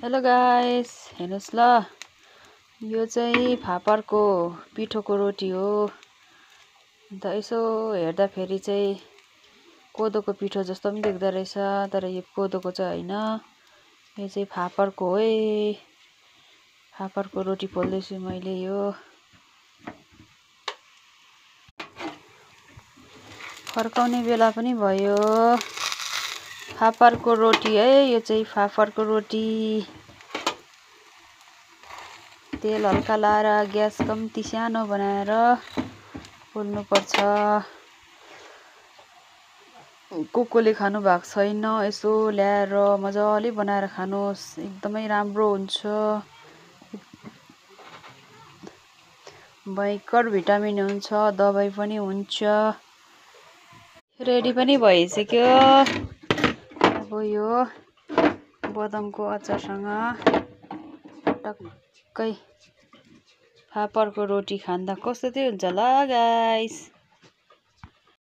Hello guys, हेर्नुस् ल, यो चाहिँ फापरको पिठोको रोटी हो। अन्त यसो हेर्दाखेरि चाहिँ कोदोको पिठो जस्तो पनि देख्दो रहेछ, तर यो कोदोको चाहिँ होइन। यो चाहिँ फापरको हो। फापरको रोटी पोल्दैछु मैले। यो फर्काउने बेला पनि भयो। फापरको रोटी है, यो चाहिँ फापरको रोटी। तेल हल्का लाएर ग्यास कम्ती सानो बनाएर पोल्नुपर्छ। कोले खानु भएको छैन, यसो ल्याएर मजाले बनाएर खानुहोस्, एकदमै राम्रो हुन्छ। भयङ्कर भिटामिन हुन्छ, दबाई पनि हुन्छ। रेडी पनि भइसक्यो। अब यो बदामको अचारसँग टक्कै फापरको रोटी खाँदा कस्तो चाहिँ हुन्छ ल गाइस।